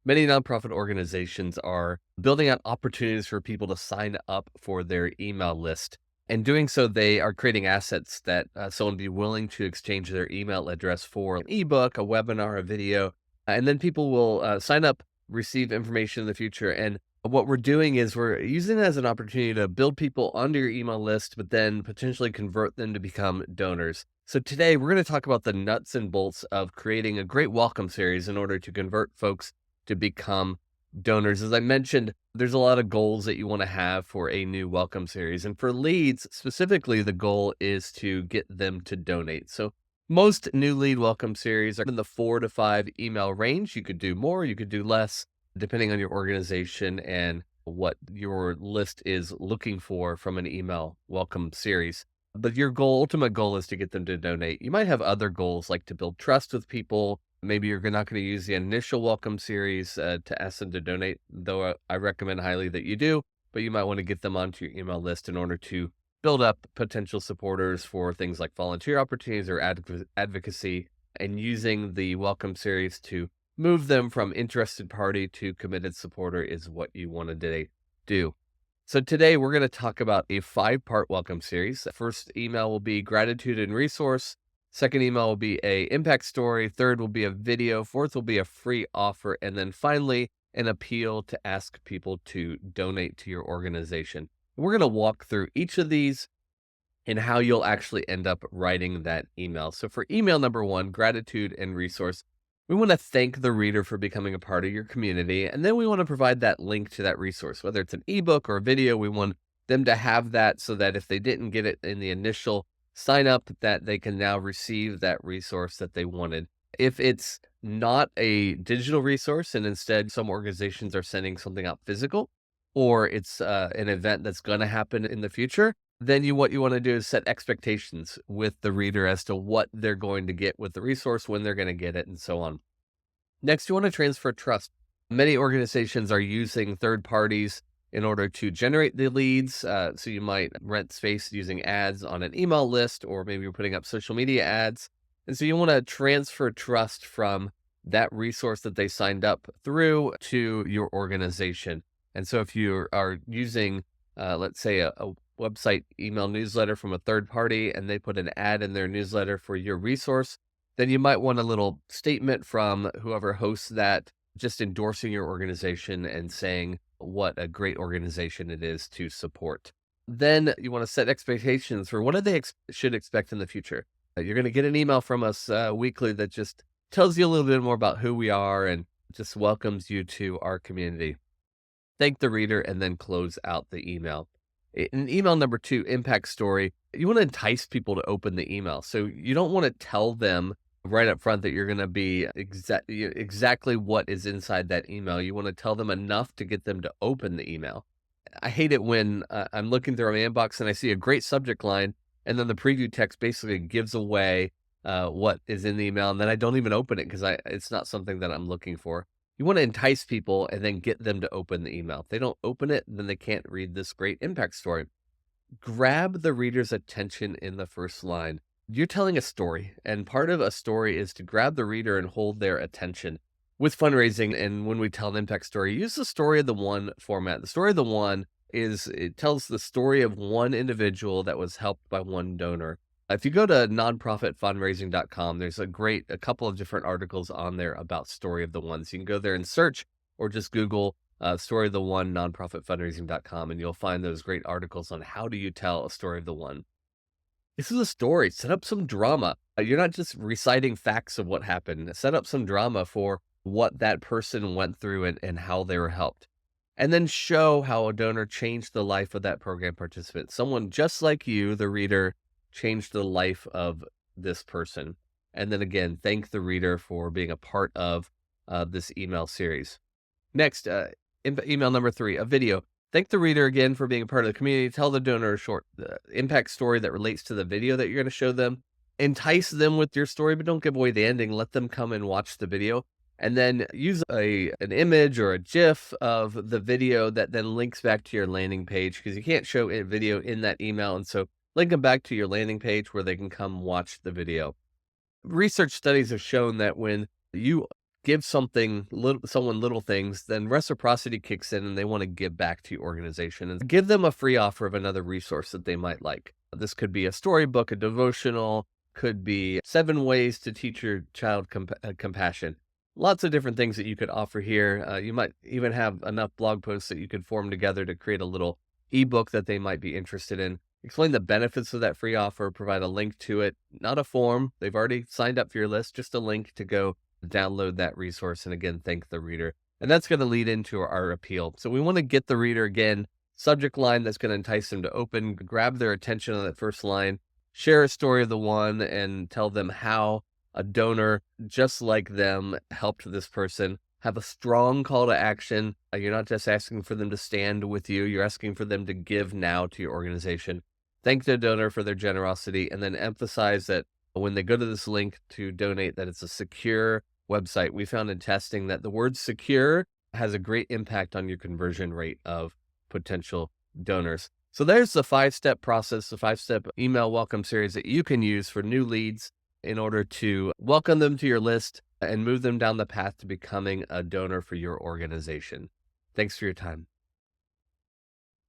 Many nonprofit organizations are building out opportunities for people to sign up for their email list. And doing so, they are creating assets that someone would be willing to exchange their email address for an ebook, a webinar, a video. And then people will sign up, receive information in the future. And what we're doing is we're using it as an opportunity to build people onto your email list, but then potentially convert them to become donors. So today we're going to talk about the nuts and bolts of creating a great welcome series in order to convert folks to become donors. As I mentioned, there's a lot of goals that you want to have for a new welcome series. And for leads specifically, the goal is to get them to donate. So most new lead welcome series are in the 4 to 5 email range. You could do more, you could do less, depending on your organization and what your list is looking for from an email welcome series. But your ultimate goal is to get them to donate. You might have other goals like to build trust with people. Maybe you're not going to use the initial welcome series to ask them to donate, though I recommend highly that you do, but you might want to get them onto your email list in order to build up potential supporters for things like volunteer opportunities or advocacy, and using the welcome series to move them from interested party to committed supporter is what you want to do. So today we're going to talk about a 5-part welcome series. The first email will be gratitude and resource. Second email will be a impact story. Third will be a video. Fourth will be a free offer. And then finally, an appeal to ask people to donate to your organization. We're going to walk through each of these and how you'll actually end up writing that email. So for email number 1, gratitude and resource, we want to thank the reader for becoming a part of your community. And then we want to provide that link to that resource, whether it's an ebook or a video. We want them to have that so that if they didn't get it in the initial sign up, that they can now receive that resource that they wanted. If it's not a digital resource and instead some organizations are sending something out physical, or it's an event that's going to happen in the future, then what you want to do is set expectations with the reader as to what they're going to get with the resource, when they're going to get it, and so on. Next, you want to transfer trust. Many organizations are using third parties in order to generate the leads. So you might rent space using ads on an email list, or maybe you're putting up social media ads. And so you want to transfer trust from that resource that they signed up through to your organization. And so if you are using, let's say, a website email newsletter from a third party, and they put an ad in their newsletter for your resource, then you might want a little statement from whoever hosts that, just endorsing your organization and saying what a great organization it is to support. Then you want to set expectations for what do they should expect in the future. You're going to get an email from us weekly that just tells you a little bit more about who we are and just welcomes you to our community. Thank the reader and then close out the email. In email number 2, impact story, you want to entice people to open the email. So you don't want to tell them right up front that you're going to be exactly what is inside that email. You want to tell them enough to get them to open the email. I hate it when I'm looking through my inbox and I see a great subject line, and then the preview text basically gives away what is in the email, and then I don't even open it because it's not something that I'm looking for. You want to entice people and then get them to open the email. If they don't open it, then they can't read this great impact story. Grab the reader's attention in the first line. You're telling a story, and part of a story is to grab the reader and hold their attention. With fundraising, and when we tell an impact story, use the story of the one format. The story of the one it tells the story of one individual that was helped by one donor. If you go to nonprofitfundraising.com, there's a couple of different articles on there about story of the one. So you can go there and search, or just Google story of the one, nonprofitfundraising.com, and you'll find those great articles on how do you tell a story of the one. This is a story. Set up some drama. You're not just reciting facts of what happened. Set up some drama for what that person went through and how they were helped. And then show how a donor changed the life of that program participant. Someone just like you, the reader, changed the life of this person. And then again, thank the reader for being a part of this email series. Next, email number 3, a video. Thank the reader again for being a part of the community. Tell the donor a short impact story that relates to the video that you're going to show them. Entice them with your story, but don't give away the ending. Let them come and watch the video. And then use an image or a GIF of the video that then links back to your landing page, because you can't show a video in that email. And so link them back to your landing page where they can come watch the video. Research studies have shown that when you give someone little things, then reciprocity kicks in and they want to give back to your organization and give them a free offer of another resource that they might like. This could be a storybook, a devotional, could be 7 ways to teach your child compassion. Lots of different things that you could offer here. You might even have enough blog posts that you could form together to create a little ebook that they might be interested in. Explain the benefits of that free offer, provide a link to it, not a form. They've already signed up for your list, just a link to go download that resource. And again, thank the reader. And that's going to lead into our appeal. So we want to get the reader again, subject line that's going to entice them to open, grab their attention on that first line, share a story of the one and tell them how a donor just like them helped this person. Have a strong call to action. You're not just asking for them to stand with you. You're asking for them to give now to your organization. Thank the donor for their generosity, and then emphasize that when they go to this link to donate, that it's a secure website. We found in testing that the word secure has a great impact on your conversion rate of potential donors. So there's the 5-step process, the 5-step email welcome series that you can use for new leads in order to welcome them to your list and move them down the path to becoming a donor for your organization. Thanks for your time.